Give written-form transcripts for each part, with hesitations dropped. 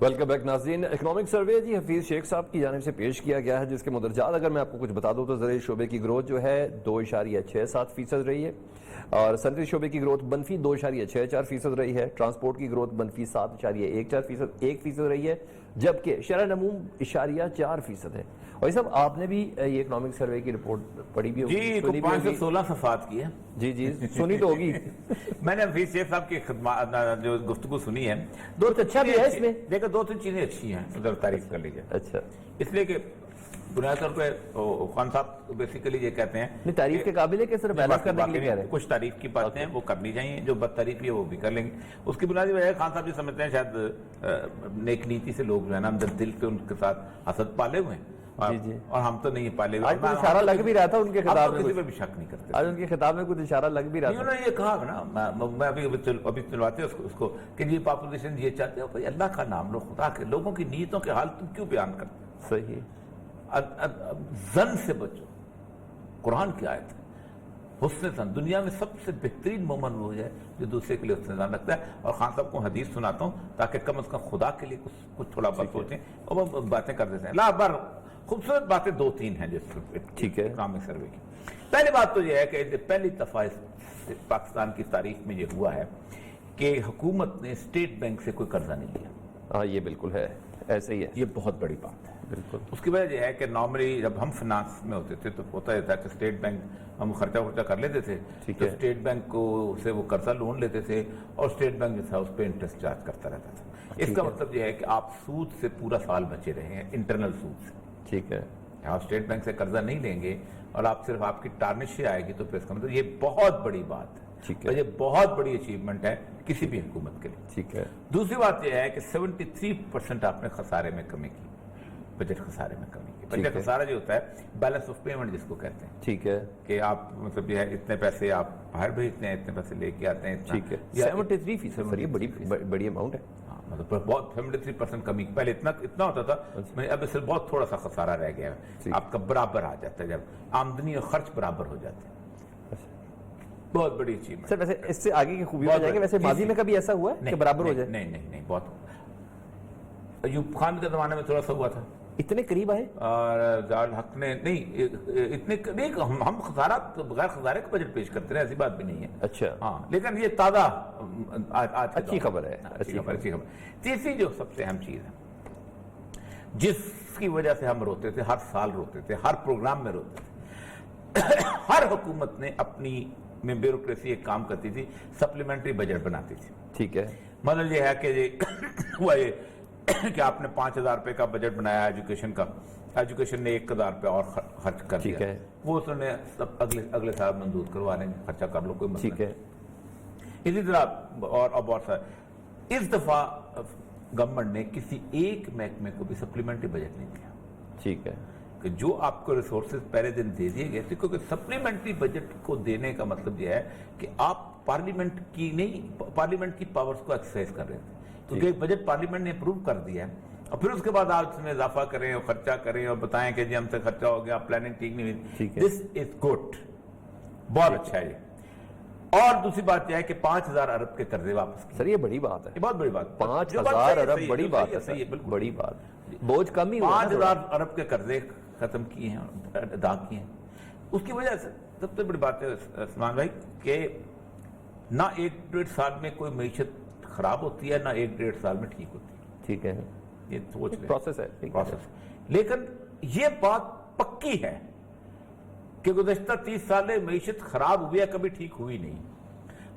Welcome back ناظرین. Economic survey جی حفیظ شیخ صاحب کی جانب سے پیش کیا گیا ہے، جس کے مدرجات اگر میں آپ کو کچھ بتا دوں تو زرعی شعبے کی گروتھ جو ہے 2.67% رہی ہے، اور صنعتی شعبے کی گروتھ منفی 2.64% رہی ہے، ٹرانسپورٹ کی گروتھ منفی 7.1% رہی ہے، جبکہ شرح نمو 0.4% ہے. اور صاحب آپ نے بھی یہ اکنامک سروے کی رپورٹ پڑھی بھی ہوگی؟ جی 5 سے 16 صفحات کی ہے. جی سنی تو ہوگی. میں نے حفیظ شیخ صاحب کی جو گفتگو سنی ہے، اچھا بھی ہے اس میں، دیکھیں 2-3 چیزیں اچھی ہیں، ادھر تعریف کر لیجیے. اچھا اس لیے کہ بنیادی طور پہ خان صاحب بیسیکلی یہ کہتے ہیں تعریف کے قابل ہے کہ صرف بیلنس کرنے کے لیے کہہ رہے ہیں. کچھ تعریف کی باتیں ہیں وہ کرنی چاہیے، جو بد تعریفی ہے وہ بھی کر لیں گے. اس کی بنیادی وجہ خان صاحب یہ سمجھتے ہیں شاید نیک نیتی سے لوگ جو ہے نا اندر دل پہ ان کے ساتھ حسد پالے ہوئے ہیں، اور ہم تو نہیں پالے ہوئے. آج کچھ اشارہ لگ بھی رہا تھا ان کے خطاب میں، کسی پہ بھی شک نہیں کرتے. آج ان کے خطاب میں کچھ اشارہ لگ بھی رہا تھا. انہوں نے یہ کہا نا، میں ابھی چلواتے اس کو کہ یہ پاپولیشن یہ چاہتے ہو، اللہ کا نام لو، خدا کے لوگوں کی نیتوں کے حال تم کیوں بیان کرتے؟ صحیح. زن سے بچو، قرآن کی آیت ہے. حسن زن، دنیا میں سب سے بہترین مومن وہ ہے جو دوسرے کے لیے حسن زن رکھتا ہے. اور خان صاحب کو حدیث سناتا ہوں تاکہ کم از کم خدا کے لیے کچھ تھوڑا بہت سوچیں، اور وہ باتیں کر دیتے ہیں. لا بار خوبصورت باتیں 2-3 ہیں جس ٹھیک ہے اکنامک سروے کی. پہلی بات تو یہ ہے کہ پہلی دفعہ پاکستان کی تاریخ میں یہ ہوا ہے کہ حکومت نے اسٹیٹ بینک سے کوئی قرضہ نہیں لیا. ہاں یہ بالکل ہے، ایسے ہی ہے. یہ بہت بڑی بات ہے. بالکل. اس کی وجہ یہ ہے کہ نارملی جب ہم فنانس میں ہوتے تھے تو ہوتا یہ تھا کہ اسٹیٹ بینک ہم خرچہ کر لیتے تھے، تو اسٹیٹ بینک کو سے وہ قرضہ لون لیتے تھے، اور اسٹیٹ بینک جو تھا اس پہ انٹرسٹ چارج کرتا رہتا تھا. اس کا مطلب یہ ہے کہ آپ سود سے پورا سال بچے رہے ہیں، انٹرنل سود سے. ٹھیک ہے. آپ اسٹیٹ بینک سے قرضہ نہیں لیں گے اور آپ صرف آپ کی ٹارنش آئے گی، تو پھر اس کا مطلب یہ بہت بڑی بات ہے. یہ بہت بڑی اچیومنٹ ہے کسی بھی حکومت کے لیے. ٹھیک ہے. دوسری بات یہ ہے کہ 73% آپ نے خسارے میں کمی کی، بجٹ خسارے میں کمی کی. بجٹ خسارہ جو ہوتا ہے بیلنس آف پیمنٹ جس کو کہتے ہیں. ٹھیک ہے. کہ آپ مطلب یہ ہے اتنے پیسے آپ باہر بھیجتے ہیں، اتنے پیسے لے کے آتے ہیں. ٹھیک ہے. 73%، یہ بڑی اماؤنٹ ہے. مطلب بہت 73% کمی. پہلے اتنا ہوتا تھا، اب صرف بہت تھوڑا سا خسارہ رہ گیا ہے. آپ کا برابر آ جاتا ہے، جب آمدنی اور خرچ برابر ہو جاتے ہیں. بہت بڑی اچیومنٹ. سر ویسے اس سے آگے کی خوبی ہو جائے گی. ویسے ماضی میں کبھی ایسا ہوا ہے کہ برابر ہو جائے؟ نہیں بہت. ایوب خان کے زمانے میں تھوڑا سا ہوا تھا. اتنے قریب آئے؟ اور ضیاء الحق نے نہیں اتنے قریب. ہم خسارہ بغیر خسارے کا بجٹ پیش کرتے ہیں، ایسی بات بھی نہیں ہے. اچھا. ہاں لیکن یہ تازہ اچھی خبر ہے. اچھی خبر. تیسری جو سب سے اہم چیز ہے جس کی وجہ سے ہم روتے تھے، ہر سال روتے تھے، ہر پروگرام میں روتے تھے، ہر حکومت نے اپنی میں بیوروکریسی ایک کام کرتی تھی، سپلیمنٹری بجٹ بناتی تھی. ٹھیک ہے. مطلب یہ ہے کہ ہوا یہ کہ آپ نے 5,000 روپے کا بجٹ بنایا ایجوکیشن کا، ایجوکیشن نے 1,000 روپے اور خرچ کر دیا، وہ اس نے اگلے سال منظور کروا لیں گے، خرچہ کر لو، کوئی مسئلہ. ٹھیک ہے. اسی طرح اور بہت سارے. اس دفعہ گورنمنٹ نے کسی ایک محکمے کو بھی سپلیمنٹری بجٹ نہیں دیا. ٹھیک ہے. کہ جو آپ کو ریسورسز پہلے دن دے دیے گئے تھے، کیونکہ سپلیمنٹری بجٹ کو دینے کا مطلب یہ ہے کہ آپ پارلیمنٹ کی پاورز کو ایکسرسائز کر رہے تھے. کیونکہ ایک بجٹ پارلیمنٹ نے اپروو کر دیا ہے، اور پھر اس کے بعد آپ اس میں اضافہ کریں اور خرچہ کریں اور بتائیں کہ جی ہم سے خرچہ ہو گیا، پلاننگ ٹھیک نہیں ہوئی. دس از گڈ، بہت اچھا ہے. اور دوسری بات یہ ہے کہ 5,000 ارب کے قرضے واپس کیے. سر یہ بڑی بات ہے. یہ بہت بڑی بات. 5,000 ارب بڑی بات ہے. صحیح، بالکل بڑی بات. بوجھ کم ہی. 5,000 ارب کے قرضے ختم کیے ہیں، ادا کیے ہیں. اس کی وجہ سے سب سے بڑی بات ہے عثمان بھائی کہ نہ 1-1.5 سال میں کوئی معیشت خراب ہوتی ہے، نہ 1-1.5 سال میں ٹھیک ہوتی ہے. ٹھیک ہے. یہ سوچ لیں، پروسیس ہے. پروسیس. لیکن یہ بات پکی ہے کہ گزشتہ 30 سال میں معیشت خراب ہوئی ہے، کبھی ٹھیک ہوئی نہیں.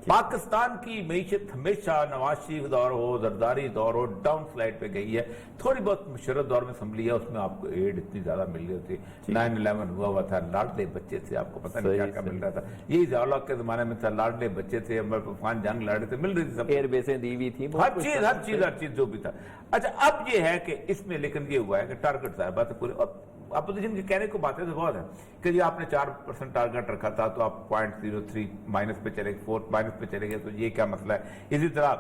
پاکستان کی معیشت ہمیشہ نواز شریف دور ہو، زرداری دور ہو، ڈاؤن سلائڈ پہ گئی ہے. تھوڑی بہت مشرف دور میں سنبھلی ہے، اس میں آپ کو ایڈ اتنی زیادہ مل رہی تھی. 9/11 ہوا تھا، لاڈلے بچے تھے، آپ کو پتہ نہیں کیا کیا مل رہا تھا. یہی ضیاء الحق کے زمانے میں تھا، لاڈلے بچے تھے، عمر طوفان جنگ لڑ رہے تھے، مل رہی تھی سب. ایئر بیسیں دی ہوئی تھی، ہر چیز جو بھی تھا. اچھا اب یہ ہے کہ اس میں لیکن یہ ہوا ہے کہ ٹارگٹ صاحب بات پورے اپوزیشن کے کہنے کو باتیں تو بہت ہیں کہ جی آپ نے 4% ٹارگٹ رکھا تھا تو آپ 0.03 مائنس پہ چلے گئے، 4 مائنس پہ چلے گئے، تو یہ کیا مسئلہ ہے. اسی طرح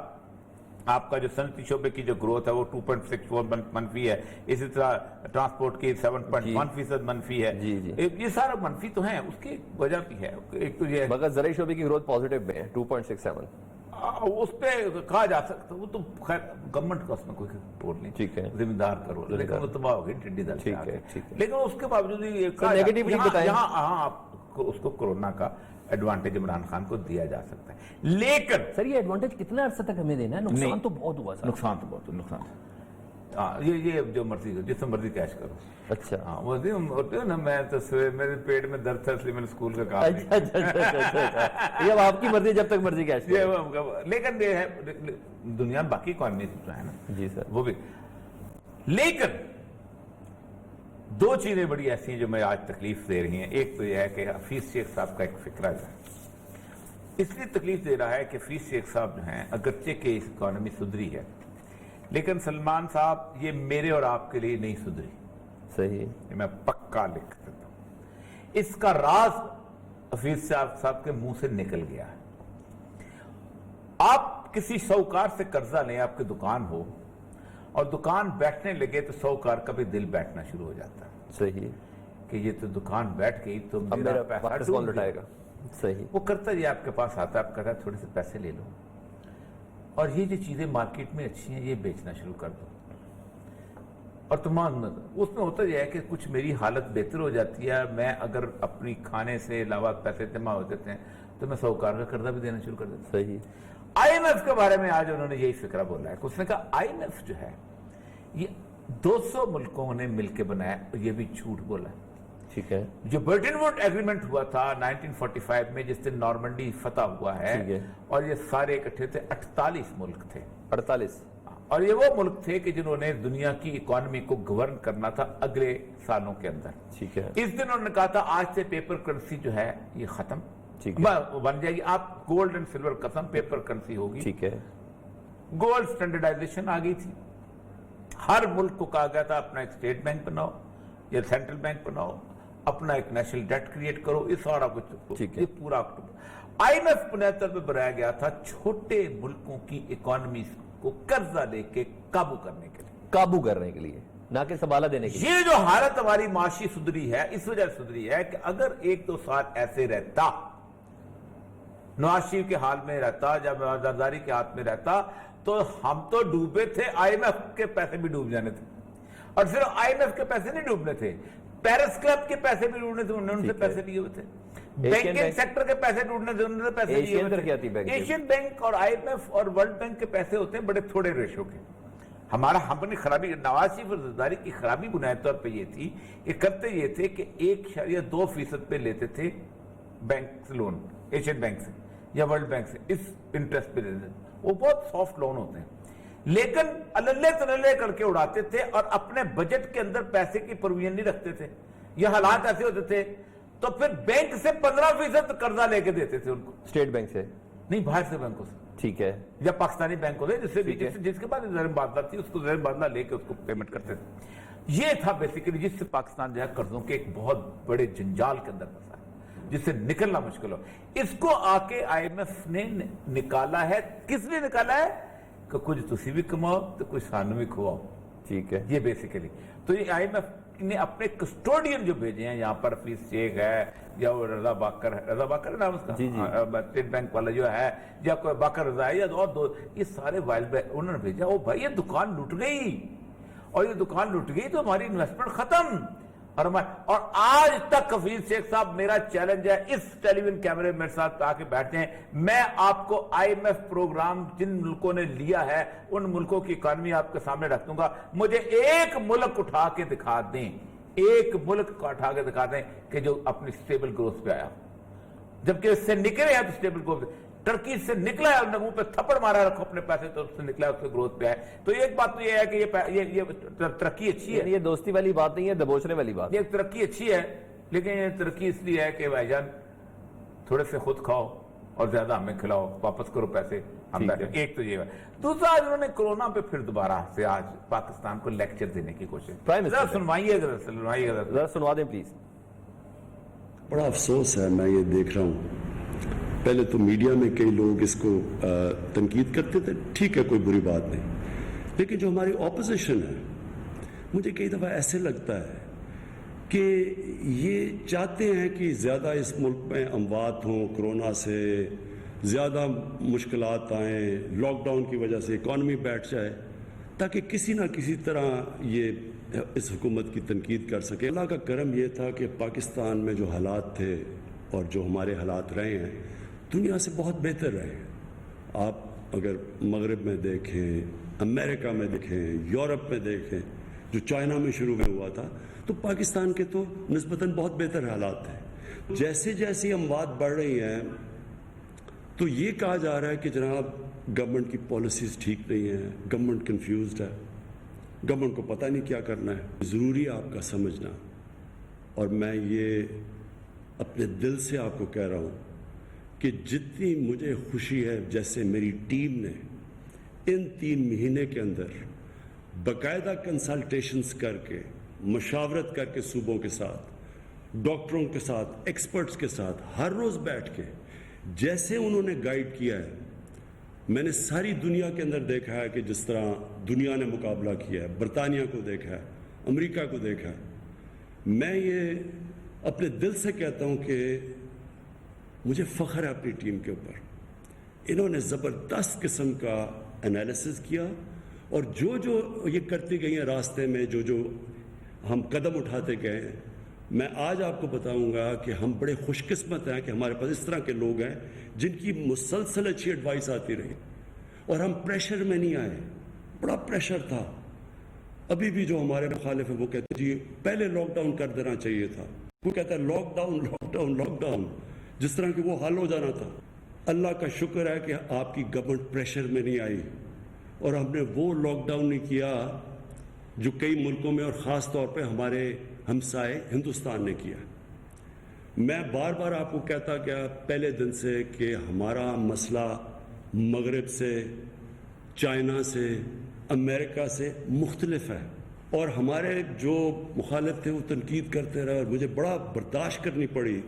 آپ کا جو صنعتی شعبے کی جو گروتھ ہے وہ 2.64 منفی ہے. اسی طرح ٹرانسپورٹ کی 7.1% منفی ہے. یہ سارا منفی تو ہیں، اس کی وجہ بھی ہے. ایک تو یہ مگر زرعی شعبے کی گروتھ پازیٹیو میں ہے 2.67. اس پہ کہا جا سکتا وہ تو خیر گورنمنٹ کا اس میں کوئی رول نہیں، ٹھیک ہے، ذمہ دار کا رول، لیکن وہ تباہ ہو گئی ٹڈی دل سے ٹھیک آگے۔ ہے، ٹھیک ہے، لیکن اس کے باوجود یہ کہا نیگیٹیوٹی بتائیں، یہاں آپ کو اس کو کورونا کا ایڈوانٹیج عمران خان کو دیا جا سکتا ہے، لیکن سر یہ ایڈوانٹیج کتنے عرصے تک ہمیں دینا ہے؟ نقصان تو بہت ہوا سر۔ نقصان تو بہت نقصان، ہاں یہ جو مرضی جس سے مرضی کیش کرو، اچھا ہاں وہ ہوتے ہو نا، میں تو میرے پیٹ میں درد تھا اس لیے میں نے اسکول کا کام نہیں اچھا یہ اب آپ کی مرضی، جب تک مرضی کیش کیا۔ لیکن یہ ہے دنیا میں باقی اکانومی جو ہے نا جی سر، وہ بھی، لیکن دو چیزیں بڑی ایسی ہیں جو میں آج تکلیف دے رہی ہیں۔ ایک تو یہ ہے کہ حفیظ شیخ صاحب کا ایک فکرہ جو ہے اس لیے تکلیف دے رہا ہے کہ حفیظ شیخ صاحب جو ہیں اگرچہ کہ اس اکانومی سدھری ہے، لیکن سلمان صاحب یہ میرے اور آپ کے لیے نہیں سدھری، صحیح، یہ میں پکا لکھ دیتا ہوں۔ اس کا راز حفیظ صاحب کے منہ سے نکل گیا ہے۔ آپ کسی شاہوکار سے قرضہ لیں، آپ کی دکان ہو اور دکان بیٹھنے لگے تو شاہوکار کا بھی دل بیٹھنا شروع ہو جاتا ہے صحیح، کہ یہ تو دکان بیٹھ گئی تو اب میرا میرا پیسہ واپس ڈوب کون گیا۔ لٹائے گا، صحیح، وہ کرتا یہ آپ کے پاس آتا ہے، آپ کہتا ہے تھوڑے سے پیسے لے لو اور یہ جو چیزیں مارکیٹ میں اچھی ہیں یہ بیچنا شروع کر دو، اور تمام اس میں ہوتا یہ ہے کہ کچھ میری حالت بہتر ہو جاتی ہے، میں اگر اپنی کھانے سے علاوہ پیسے جمع ہو جاتے ہیں تو میں شاہوکار کا قرضہ بھی دینا شروع کر دیتا ہوں۔ صحیح، آئی ایم ایف کے بارے میں آج انہوں نے یہی فکرہ بولا ہے کہ اس نے کہا آئی ایم ایف جو ہے یہ 200 ملکوں نے مل کے بنایا، یہ بھی جھوٹ بولا ہے۔ ٹھیک ہے، جو برٹن ووڈ ایگریمنٹ ہوا تھا 1945 میں جس دن نارمنڈی فتح ہوا ٹھیک ہے، ہے، اور یہ سارے اکٹھے تھے، 48 ملک تھے، 48، اور یہ وہ ملک تھے کہ جنہوں نے دنیا کی اکانومی کو گورن کرنا تھا اگلے سالوں کے اندر۔ ٹھیک ہے، اس دن انہوں نے کہا تھا آج سے پیپر کرنسی جو ہے یہ ختم ٹھیک ہے، بن جائے گی، آپ گولڈ اینڈ سلور قسم پیپر کرنسی ہوگی۔ ٹھیک ہے، گولڈ سٹینڈرڈائزیشن آ گئی تھی، ہر ملک کو کہا گیا تھا اپنا ایک اسٹیٹ بینک بناؤ یا سینٹرل بینک بناؤ، اپنا ایک نیشنل ڈیٹ کریٹ کرو، یہ سارا کچھ، ٹھیک ہے، یہ پورا آئی ایم ایف بنیاد پہ بنایا گیا تھا چھوٹے ملکوں کی اکانومی کو قرضہ لے کے قابو کرنے کے لیے، قابو کرنے کے لیے، نہ کہ سنبھالا دینے کے لیے۔ یہ جو حالت ہماری معاشی سدھری ہے اس وجہ سے سدھری ہے کہ اگر 1-2 سال ایسے رہتا، نواز شریف کے حال میں رہتا، جب زرداری کے ہاتھ میں رہتا، تو ہم تو ڈوبے تھے، آئی ایم ایف کے پیسے بھی ڈوب جانے تھے، اور صرف آئی ایم ایف کے پیسے نہیں ڈوبنے تھے، پیرس کلب کے پیسے بھی ڈوبنے تھے، انہوں نے ان سے پیسے لیے ہوئے تھے، بینکنگ سیکٹر کے پیسے ڈوبنے تھے، انہوں نے پیسے لیے ہوئے تھے۔ ایشین بینک اور آئی ایم ایف اور ورلڈ بینک کے پیسے ہوتے ہیں بڑے تھوڑے ریشو کے۔ ہم نے خرابی، نواز شریف اور زرداری کی خرابی بنیادی طور پہ یہ تھی کہ کرتے یہ تھے کہ 1.2% پہ لیتے تھے بینک سے لون، ایشین بینک سے یا ورلڈ بینک سے، اس انٹرسٹ پہ لیتے تھے، وہ بہت سافٹ لون ہوتے ہیں، لیکن اللہ تللے کر کے اڑاتے تھے اور اپنے بجٹ کے اندر پیسے کی پروویژن نہیں رکھتے تھے۔ یہ حالات ایسے ہوتے تھے تو پھر بینک سے 15% قرضہ لے کے دیتے تھے ان کو، اسٹیٹ بینک سے نہیں باہر سے بینکوں سے، ٹھیک ہے، یا پاکستانی بینک ہوتے جس سے جس کے بعد زر مبادلہ تھی، اس کو زر مبادلہ لے کے اس کو پیمنٹ کرتے تھے۔ یہ تھا بیسیکلی جس سے پاکستان جو ہے قرضوں کے ایک بہت بڑے جنجال کے اندر پھنسا ہے، جس سے نکلنا مشکل ہو۔ اس کو آ کے آئی ایم ایف نے نکالا ہے، کس لیے نکالا ہے کہ کچھ تسی بھی کماؤ تو کچھ سانو بھی کھواؤ، ٹھیک ہے، یہ بیسیکلی۔ تو یہ آئی ایم ایف نے اپنے کسٹوڈین جو بھیجے ہیں یہاں پر، حفیظ شیخ ہے یا وہ رضا باقر ہے، رضا باقر ہے نام اس کا، اسٹیٹ بینک والا جو ہے، یا کوئی باقر رضا ہے، یا اور دو، یہ سارے وائلڈ انہوں نے بھیجا۔ او بھائی یہ دکان لٹ گئی، اور یہ دکان لٹ گئی تو ہماری انویسٹمنٹ ختم، اور آج تک حفیظ شیخ صاحب میرا چیلنج ہے، اس ٹیلی ویژن کیمرے میرے ساتھ آ کے بیٹھتے ہیں، میں آپ کو آئی ایم ایف پروگرام جن ملکوں نے لیا ہے ان ملکوں کی اکانومی آپ کے سامنے رکھ دوں گا، مجھے ایک ملک اٹھا کے دکھا دیں، ایک ملک کو اٹھا کے دکھا دیں کہ جو اپنی سٹیبل گروتھ پہ آیا، جبکہ اس سے نکلے ہیں تو سٹیبل گروتھ، ٹرکی سے نکلا ہے انہوں نے منہ پہ تھپڑ مارا، رکھو اپنے پیسے، تو اس سے نکلا ہے، اس کے گروتھ پہ آئے۔ تو ایک بات تو یہ ہے کہ یہ ترقی اچھی ہے، یہ دوستی والی بات نہیں ہے، دبوچنے والی بات، یہ ترقی اچھی ہے، لیکن یہ ترقی اس لیے ہے کہ بھائی جان تھوڑے سے خود کھاؤ اور زیادہ ہمیں کھلاؤ، واپس کرو پیسے ہم بیٹھے۔ ایک تو یہ ہے۔ دوسرا آج انہوں نے کورونا پہ پھر دوبارہ سے آج پاکستان کو لیکچر دینے کی کوشش، ذرا سنوائیے، ذرا سنوا دیں پلیز۔ بڑا افسوس ہے، میں یہ دیکھ رہا ہوں، پہلے تو میڈیا میں کئی لوگ اس کو تنقید کرتے تھے، ٹھیک ہے کوئی بری بات نہیں، لیکن جو ہماری اپوزیشن ہے، مجھے کئی دفعہ ایسے لگتا ہے کہ یہ چاہتے ہیں کہ زیادہ اس ملک میں اموات ہوں کرونا سے، زیادہ مشکلات آئیں، لاک ڈاؤن کی وجہ سے اکانومی بیٹھ جائے، تاکہ کسی نہ کسی طرح یہ اس حکومت کی تنقید کر سکے۔ اللہ کا کرم یہ تھا کہ پاکستان میں جو حالات تھے اور جو ہمارے حالات رہے ہیں دنیا سے بہت بہتر رہے ہیں۔ آپ اگر مغرب میں دیکھیں، امریکہ میں دیکھیں، یورپ میں دیکھیں، جو چائنا میں شروع میں ہوا تھا، تو پاکستان کے تو نسبتاً بہت بہتر حالات ہیں۔ جیسے جیسی اموات بڑھ رہی ہیں تو یہ کہا جا رہا ہے کہ جناب گورنمنٹ کی پالیسیز ٹھیک نہیں ہیں، گورنمنٹ کنفیوزڈ ہے، گورنمنٹ کو پتہ نہیں کیا کرنا ہے۔ ضروری ہے آپ کا سمجھنا، اور میں یہ اپنے دل سے آپ کو کہہ رہا ہوں کہ جتنی مجھے خوشی ہے جیسے میری ٹیم نے ان 3 مہینے کے اندر باقاعدہ کنسلٹیشنز کر کے، مشاورت کر کے صوبوں کے ساتھ، ڈاکٹروں کے ساتھ، ایکسپرٹس کے ساتھ ہر روز بیٹھ کے جیسے انہوں نے گائیڈ کیا ہے، میں نے ساری دنیا کے اندر دیکھا ہے کہ جس طرح دنیا نے مقابلہ کیا ہے، برطانیہ کو دیکھا ہے، امریکہ کو دیکھا ہے۔ میں یہ اپنے دل سے کہتا ہوں کہ مجھے فخر ہے اپنی ٹیم کے اوپر۔ انہوں نے زبردست قسم کا انالیسس کیا، اور جو یہ کرتی گئی ہیں راستے میں، جو ہم قدم اٹھاتے گئے ہیں، میں آج آپ کو بتاؤں گا کہ ہم بڑے خوش قسمت ہیں کہ ہمارے پاس اس طرح کے لوگ ہیں جن کی مسلسل اچھی ایڈوائس آتی رہی، اور ہم پریشر میں نہیں آئے۔ بڑا پریشر تھا، ابھی بھی جو ہمارے مخالف ہیں وہ کہتے ہیں جی پہلے لاک ڈاؤن کر دینا چاہیے تھا، وہ کہتا ہے lockdown lockdown lockdown, جس طرح کہ وہ حل ہو جانا تھا۔ اللہ کا شکر ہے کہ آپ کی گورنمنٹ پریشر میں نہیں آئی، اور ہم نے وہ لاک ڈاؤن نہیں کیا جو کئی ملکوں میں اور خاص طور پہ ہمارے ہمسائے ہندوستان نے کیا۔ میں بار بار آپ کو کہتا گیا پہلے دن سے کہ ہمارا مسئلہ مغرب سے، چائنا سے، امریکہ سے مختلف ہے، اور ہمارے جو مخالف تھے وہ تنقید کرتے رہے، اور مجھے بڑا برداشت کرنی پڑی۔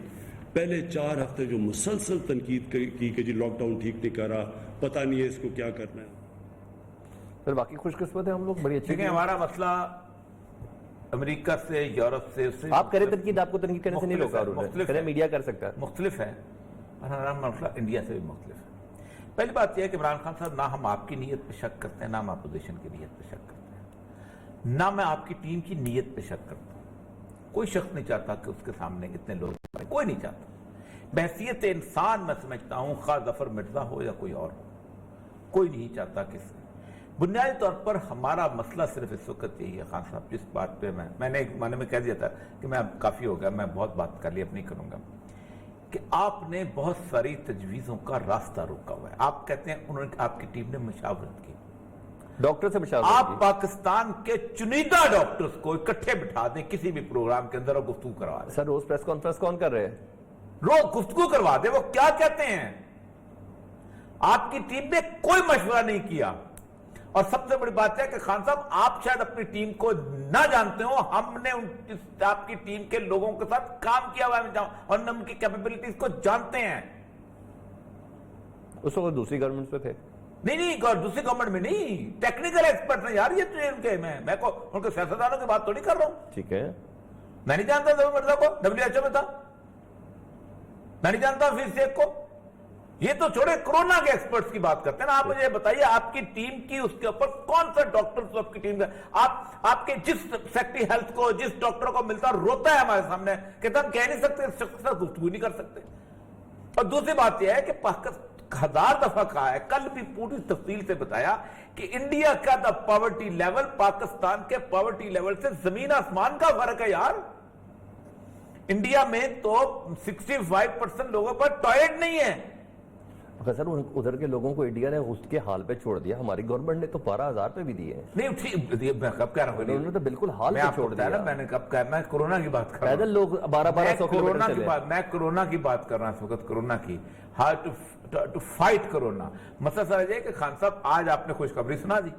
پہلے 4 ہفتے جو مسلسل تنقید کی کہ جی لاک ڈاؤن ٹھیک نہیں کرا، پتہ نہیں ہے اس کو کیا کرنا ہے۔ پھر باقی خوش قسمت ہے ہم لوگ، بڑی اچھی۔ دیکھیں ہمارا مسئلہ امریکہ سے، یورپ سے، آپ کریں تنقید، آپ کو تنقید کرنے سے نہیں روکا انہوں نے، کریں میڈیا کر سکتا ہے، مختلف ہے، اور ہمارا مسئلہ انڈیا سے بھی مختلف ہے۔ پہلی بات یہ ہے کہ عمران خان صاحب، نہ ہم آپ کی نیت پہ شک کرتے ہیں، نہ ہم اپوزیشن کی نیت پہ شک کرتے ہیں، نہ میں آپ کی ٹیم کی نیت پہ شک کرتا ہوں۔ کوئی شخص نہیں چاہتا کہ اس کے سامنے اتنے لوگ، کوئی نہیں چاہتا۔ بحیثیت انسان میں سمجھتا ہوں، خواہ ظفر مرزا ہو یا کوئی اور ہو، کوئی نہیں چاہتا کہ بنیادی طور پر ہمارا مسئلہ صرف اس وقت یہی ہے خان صاحب، جس بات پہ میں نے ایک معنی میں کہہ دیا تھا کہ میں اب کافی ہو گیا، میں بہت بات کر لی، اب نہیں کروں گا، کہ آپ نے بہت ساری تجویزوں کا راستہ روکا ہوا ہے۔ آپ کہتے ہیں انہوں نے، آپ کی ٹیم نے مشاورت کی، ڈاکٹر سے مشاورت کی، آپ پاکستان کے چنیدہ ڈاکٹرز کو اکٹھے بٹھا دیں کسی بھی پروگرام کے اندر اور گفتگو کروا دیں۔ سر روز پریس کانفرنس کون کر رہے ہیں؟ روز گفتگو کروا دیں، وہ کیا کہتے ہیں؟ آپ کی ٹیم نے کوئی مشورہ نہیں کیا، اور سب سے بڑی بات ہے کہ خان صاحب آپ شاید اپنی ٹیم کو نہ جانتے ہو، ہم نے آپ کی ٹیم کے لوگوں کے ساتھ کام کیا ہوا ہے اور ہم ان کی کیپیبلٹیز کو جانتے ہیں۔ اس وقت دوسری گورنمنٹ پہ تھے؟ نہیں، دوسری گورنمنٹ میں نہیں، ٹیکنیکل ایکسپرٹ ہیں یار، یہ تو ان کے، میں ان کے سیاستدانوں کی بات تو نہیں کر رہا ہوں۔ ٹھیک ہے، میں نہیں جانتا ظفر مرزا کو، WHO میں تھا، میں نہیں جانتا حفیظ شیخ کو، یہ تو چھوڑے کرونا کے ایکسپرٹس کی بات کرتے ہیں نا۔ آپ مجھے بتائیے آپ کی ٹیم کی اس کے اوپر کون سا ڈاکٹر آپ کی ٹیم کا، آپ کے جس سیکٹری ہیلتھ کو، جس ڈاکٹر کو ملتا روتا ہے ہمارے سامنے، کہتا ہم کہہ نہیں سکتے، اس شخص سے گفتگو نہیں کر سکتے۔ اور دوسری بات یہ ہے کہ ہزار دفعہ کہا ہے، کل بھی پوری تفصیل سے بتایا کہ انڈیا کا دا پاورٹی لیول پاکستان کے پاورٹی لیول سے زمین آسمان کا فرق ہے یار۔ انڈیا میں تو 65% لوگوں پر ٹوائلٹ نہیں ہے۔ سر ادھر کے لوگوں کو انڈیا نے اس کے حال پہ چھوڑ دیا، ہماری گورنمنٹ نے تو 12,000 پہ بھی دیے ہیں۔ نہیں، میں کب کہہ رہا ہوں، انہوں نے تو بالکل حال پہ چھوڑ دیا۔ میں نے کب کہا، میں کورونا کی بات کر رہا ہوں، پیدل لوگ 1200 کلومیٹر چلے۔ میں کورونا کی بات کر رہا ہوں اس وقت، کورونا کی، ہاؤ ٹو فائٹ کورونا۔ مسئلہ سر یہ کہ خان صاحب آج آپ نے خوشخبری سنا دی،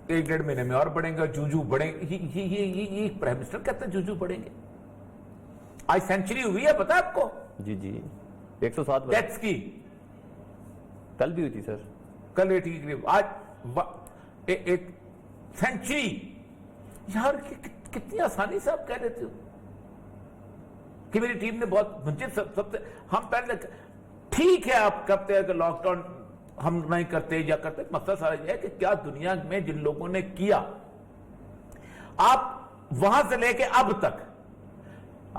1-1.5 مہینے میں اور بڑھیں گے، جوجو بڑھیں گے، یہ پرائم منسٹر کہتے ہیں جوجو بڑھیں گے۔ آج سینچری ہوئی ہے پتا آپ کو؟ جی 107 ڈیتھس کی، کل بھی ہوئی تھی سر، کل 80 کے قریب، آج ایک سینچری یار، کتنی آسانی سے آپ کہہ دیتے ہو کہ میری ٹیم نے بہت سب سے ہم پہلے ٹھیک ہے آپ کرتے ہیں کہ لاک ڈاؤن ہم نہیں کرتے یا کرتے، مسئلہ سارا یہ ہے کہ کیا دنیا میں جن لوگوں نے کیا، آپ وہاں سے لے کے اب تک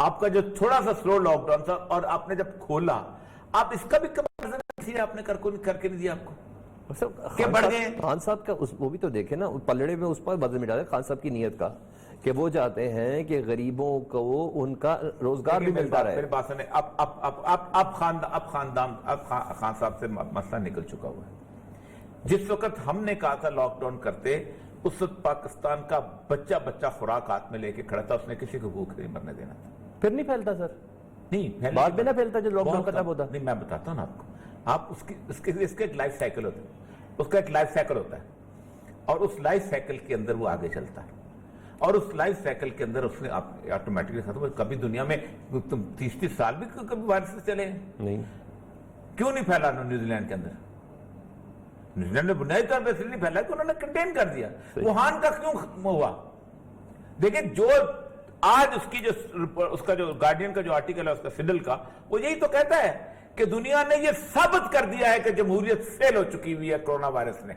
آپ کا جو تھوڑا سا سلو لاک ڈاؤن تھا اور آپ نے جب کھولا، آپ اس کا بھی کسی نے آپ نے کر کے نہیں دیا آپ کو کہ بڑھ گئے؟ خان صاحب کا وہ بھی تو دیکھیں نا، پلڑے میں اس پر بدل مٹا دیں خان صاحب کی نیت کا کہ وہ چاہتے ہیں کہ غریبوں کو ان کا روزگار بھی ملتا رہے۔ میرے بات سنیں، اب خان صاحب سے مسئلہ نکل چکا ہوا ہے۔ جس وقت ہم نے کہا تھا لاک ڈاؤن کرتے، اس وقت پاکستان کا بچہ خوراک ہاتھ میں لے کے کھڑا تھا، اس نے کسی کو بھوک نہیں مرنے دینا تھا۔ پھر نہیں پھیلتا سر، نہیں بعد میں نہ پھیلتا جو لاک ڈاؤن ختم ہوتا۔ نہیں، میں بتاتا ہوں نا آپ کو، آپ اس کا ایک لائف سائیکل ہوتا ہے، اس کا ایک لائف سائیکل ہوتا ہے، اور اس لائف سائیکل کے اندر وہ آگے چلتا ہے، اور اس لائف سائیکل کے اندر اس نے آٹومیٹکلی ختم۔ کبھی دنیا میں 30 سال بھی کبھی وائرس سے چلے ہیں، نہیں کیوں نہیں پھیلا نیوزی لینڈ کے اندر؟ نیوزی لینڈ میں بنیادی طور پہ اس لیے نہیں پھیلا کہ انہوں نے کنٹین کر دیا۔ ووہان کا کیوں ہوا؟ دیکھیں، جو آج اس کا جو گارڈین کا جو آرٹیکل ہے اس کا سڈل کا، وہ یہی تو کہتا ہے کہ دنیا نے یہ ثابت کر دیا ہے کہ جمہوریت فیل ہو چکی ہوئی ہے کرونا وائرس نے،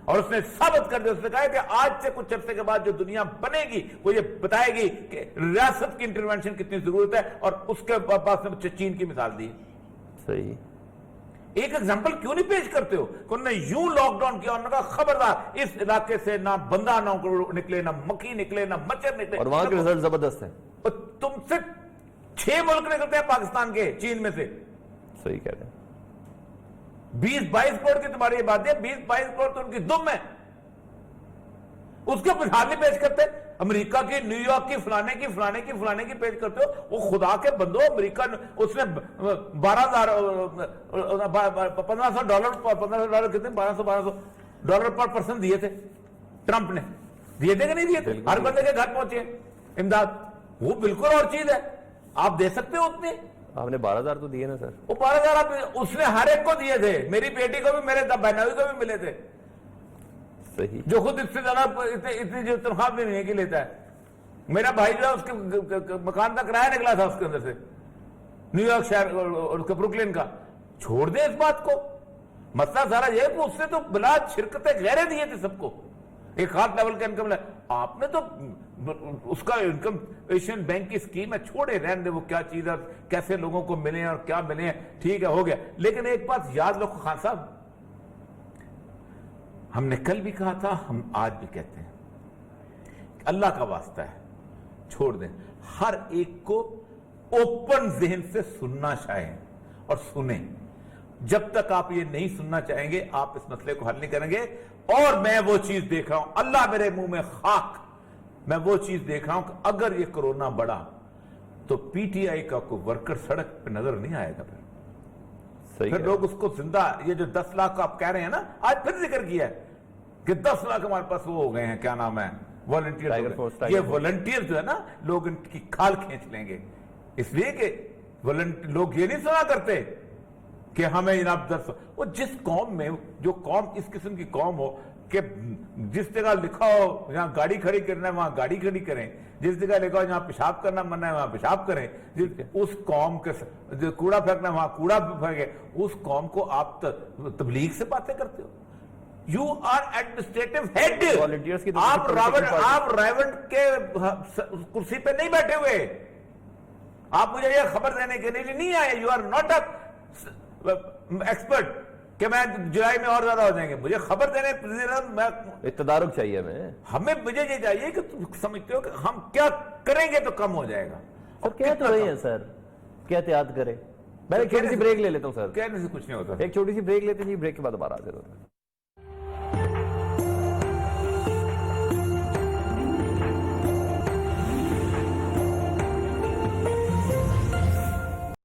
اور اس نے ثابت کر دیا، اس نے کہا ہے کہ آج سے کچھ عرصے کے بعد جو دنیا بنے گی وہ یہ بتائے گی کہ ریاست کی انٹرونشن کتنی ضرورت ہے، اور اس کے پاس نے چین کی مثال دی۔ صحیح، ایک ایگزامپل کیوں نہیں پیش کرتے ہو کہ انہوں نے یوں لاک ڈاؤن کیا، انہوں نے کہا خبردار اس علاقے سے نہ بندہ نہ نکلے، نہ مکھی نکلے، نہ مچھر نکلے، اور وہاں کے رزلٹ زبردست ہیں۔ تم سے 6 ملک نکلتے ہیں پاکستان کے، چین میں سے صحیح کہہ رہے ہیں۔ 20-22 کروڑ کی تمہاری یہ بات ہے، 20-22 کروڑ تو ان کی دم ہے، اس کے مثال نہیں پیش کرتے۔ امریکہ کی، نیو یارک کی، فلانے کی پیش کرتے ہو۔ وہ خدا کے بندو، امریکہ اس نے 1500 ڈالر کتنے 1200 ڈالر پر پرسن دیے تھے ٹرمپ نے، دیے تھے کہ نہیں دیے تھے؟ ہر بندے کے گھر پہنچے امداد، وہ بالکل اور چیز ہے۔ آپ دے سکتے ہو اتنے؟ آپ نے 12,000 تو دیے نا سر؟ وہ 12,000 اس نے ہر ایک کو دیے تھے، میری بیٹی کو بھی، میرے بہنوئی کو بھی ملے تھے، صحیح، جو خود اس سے زیادہ اتنی جو تنخواہ بھی نہیں کی لیتا ہے۔ میرا بھائی جو ہے اس کے مکان کا کرایہ نکلا تھا اس کے اندر سے، نیو یارک شہر اور اس کے بروکلن کا۔ چھوڑ دیں اس بات کو، مسئلہ سارا یہ ہے کہ اس سے تو بلا شرکتیں غیریں دیے تھے سب کو، ایک خاص لیول کا انکم ہے۔ آپ نے تو اس کا انکم ایشین بینک کی اسکیم ہے، چھوڑے رہنے دے وہ کیا چیز ہے، کیسے لوگوں کو ملے اور کیا ملے ہیں، ٹھیک ہے ہو گیا۔ لیکن ایک بات یاد رکھو خان صاحب، ہم نے کل بھی کہا تھا، ہم آج بھی کہتے ہیں، اللہ کا واسطہ ہے چھوڑ دیں، ہر ایک کو اوپن ذہن سے سننا چاہیں اور سنیں۔ جب تک آپ یہ نہیں سننا چاہیں گے آپ اس مسئلے کو حل نہیں کریں گے۔ اور میں وہ چیز دیکھ رہا ہوں، اللہ میرے منہ میں خاک، میں وہ چیز دیکھ رہا ہوں کہ اگر یہ کرونا بڑھا تو پی ٹی آئی کا کوئی ورکر سڑک پہ نظر نہیں آئے گا، پھر لوگ اس کو زندہ، یہ جو 10 لاکھ کا آپ کہہ رہے ہیں نا، آج پھر ذکر کیا ہے کہ 10 لاکھ ہمارے پاس وہ ہو گئے ہیں، کیا نام ہے، والنٹیئر۔ یہ والنٹیئر جو ہے نا، لوگ ان کی کھال کھینچ لیں گے، اس لیے کہ لوگ یہ نہیں سنا کرتے کہ ہمیں جناب 10، وہ جس قوم میں، جو قوم اس قسم کی قوم ہو کہ جس جگہ لکھا ہو جہاں گاڑی کھڑی کرنا ہے وہاں گاڑی کھڑی کریں، جس جگہ لکھا ہو جہاں پیشاب کرنا منع ہے وہاں پیشاب کریں، اس قوم کے جو کوڑا پھینکنا ہے وہاں کوڑا پھینکے، اس قوم کو آپ تبلیغ سے باتیں کرتے ہو؟ یو آر ایڈمنسٹریٹو ہیڈ، آپ راونٹ کے کرسی پہ نہیں بیٹھے ہوئے، آپ مجھے یہ خبر دینے کے لیے نہیں آئے، یو آر ناٹ ایکسپرٹ کہ میں جولائی میں اور زیادہ ہو جائیں گے، مجھے خبر دینے تدارک چاہیے، مجھے یہ چاہیے کہ تم سمجھتے ہو کہ ہم کیا کریں گے تو کم ہو جائے گا۔ سر کہہ تو رہے ہیں سر، کیا احتیاط کریں؟ میں ایک چھوٹی سی بریک لے لیتا ہوں سر، کہنے سے کچھ نہیں ہوتا، ایک چھوٹی سی بریک لیتے ہیں، بریک کے بعد دوبارہ حاضر ہوتا ہے۔